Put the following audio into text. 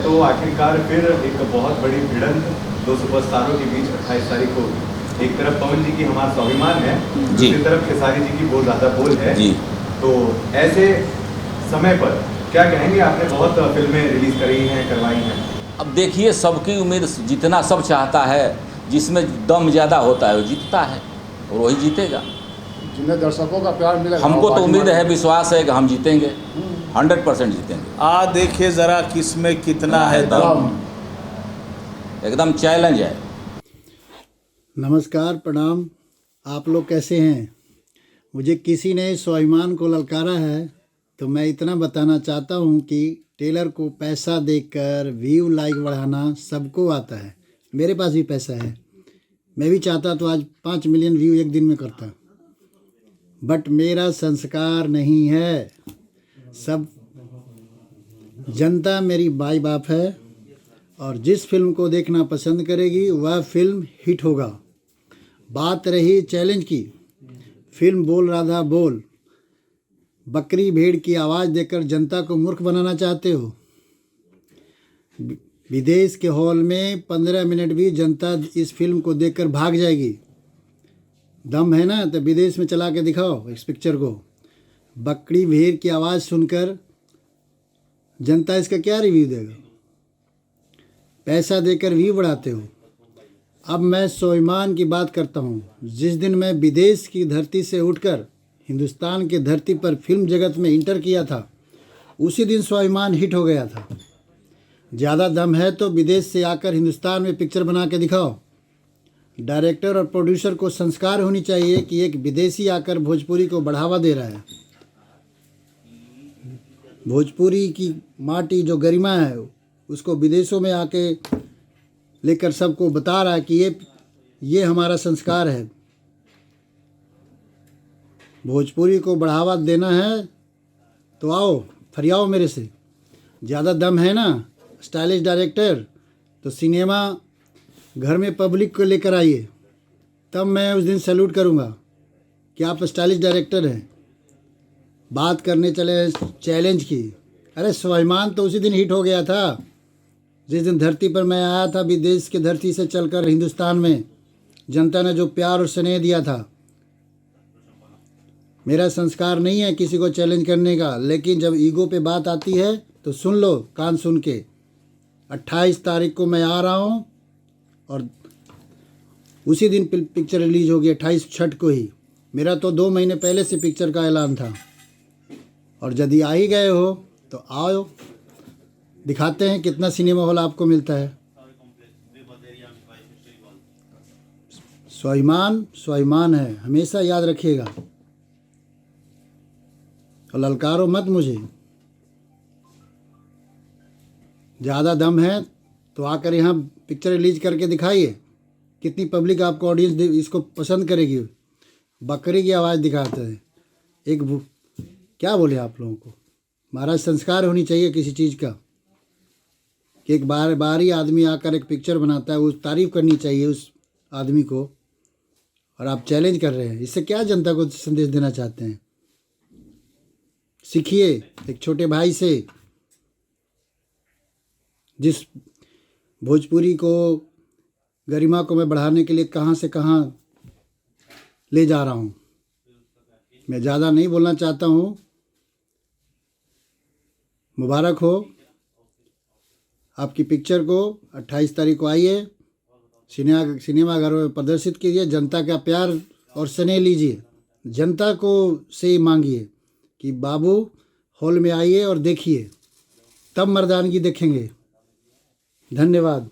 तो आखिरकार फिर एक बहुत बड़ी भिड़ंत दो सुपरस्टारों के बीच 28 तारीख को। एक तरफ पवन जी की हमारा स्वाभिमान है, दूसरी तरफ खेसारी जी की बहुत ज़्यादा बोल है जी। तो ऐसे समय पर क्या कहेंगे? आपने बहुत फिल्में रिलीज करी हैं, करवाई हैं। अब देखिए, सबकी उम्मीद जितना सब चाहता है, जिसमें दम ज़्यादा होता है वो जीतता है और वही जीतेगा। जिन्हें दर्शकों का प्यार मिलेगा, हमको तो उम्मीद है, विश्वास है कि हम जीतेंगे, 100% जीतेंगे। देखिए ज़रा किसमें कितना है दम। एकदम चैलेंज है। नमस्कार, प्रणाम। आप लोग कैसे हैं? मुझे किसी ने स्वाभिमान को ललकारा है, तो मैं इतना बताना चाहता हूं कि टेलर को पैसा देकर व्यू लाइक बढ़ाना सबको आता है। मेरे पास भी पैसा है, मैं भी चाहता तो आज 5 मिलियन व्यू एक दिन में करता, बट मेरा संस्कार नहीं है। सब जनता मेरी माई बाप है और जिस फिल्म को देखना पसंद करेगी वह फिल्म हिट होगा। बात रही चैलेंज की, फिल्म बोल राधा बोल, बकरी भेड़ की आवाज़ देकर जनता को मूर्ख बनाना चाहते हो। विदेश के हॉल में 15 मिनट भी जनता इस फिल्म को देखकर भाग जाएगी। दम है ना तो विदेश में चला के दिखाओ इस पिक्चर को। बकरी भेड़ की आवाज़ सुनकर जनता इसका क्या रिव्यू देगा? पैसा देकर व्यू बढ़ाते हो। अब मैं स्वाभिमान की बात करता हूँ। जिस दिन मैं विदेश की धरती से उठकर हिंदुस्तान की धरती पर फिल्म जगत में इंटर किया था, उसी दिन स्वाभिमान हिट हो गया था। ज़्यादा दम है तो विदेश से आकर हिंदुस्तान में पिक्चर बना के दिखाओ। डायरेक्टर और प्रोड्यूसर को संस्कार होनी चाहिए कि एक विदेशी आकर भोजपुरी को बढ़ावा दे रहा है। भोजपुरी की माटी जो गरिमा है उसको विदेशों में आके लेकर सबको बता रहा है कि ये हमारा संस्कार है। भोजपुरी को बढ़ावा देना है तो आओ, फरियाओ मेरे से। ज़्यादा दम है ना स्टाइलिश डायरेक्टर, तो सिनेमा घर में पब्लिक को लेकर आइए, तब मैं उस दिन सैल्यूट करूँगा कि आप स्टाइलिश डायरेक्टर हैं। बात करने चले चैलेंज की। अरे स्वाभिमान तो उसी दिन हिट हो गया था जिस दिन धरती पर मैं आया था। विदेश की धरती से चलकर हिंदुस्तान में जनता ने जो प्यार और स्नेह दिया था। मेरा संस्कार नहीं है किसी को चैलेंज करने का, लेकिन जब ईगो पे बात आती है तो सुन लो कान सुन के। 28 तारीख को मैं आ रहा हूँ और उसी दिन पिक्चर रिलीज होगी, 28 छठ को ही। मेरा तो 2 महीने पहले से पिक्चर का ऐलान था। और यदि आ ही गए हो तो आओ, दिखाते हैं कितना सिनेमा हॉल आपको मिलता है। स्वाभिमान स्वाभिमान है, हमेशा याद रखिएगा। और ललकारो मत मुझे। ज़्यादा दम है तो आकर यहाँ पिक्चर रिलीज करके दिखाइए, कितनी पब्लिक आपको ऑडियंस इसको पसंद करेगी। बकरी की आवाज़ दिखाते हैं। क्या बोले आप लोगों को? महाराज संस्कार होनी चाहिए किसी चीज़ का कि एक बारी आदमी आकर एक पिक्चर बनाता है, उस तारीफ़ करनी चाहिए उस आदमी को। और आप चैलेंज कर रहे हैं, इससे क्या जनता को संदेश देना चाहते हैं? सीखिए एक छोटे भाई से, जिस भोजपुरी को गरिमा को मैं बढ़ाने के लिए कहाँ से कहाँ ले जा रहा हूँ। मैं ज़्यादा नहीं बोलना चाहता हूँ। मुबारक हो आपकी पिक्चर को। 28 तारीख को आइए, सिनेमाघरों में प्रदर्शित कीजिए, जनता का प्यार और स्नेह लीजिए। जनता को से मांगिए कि बाबू हॉल में आइए और देखिए, तब मर्दानगी देखेंगे। धन्यवाद।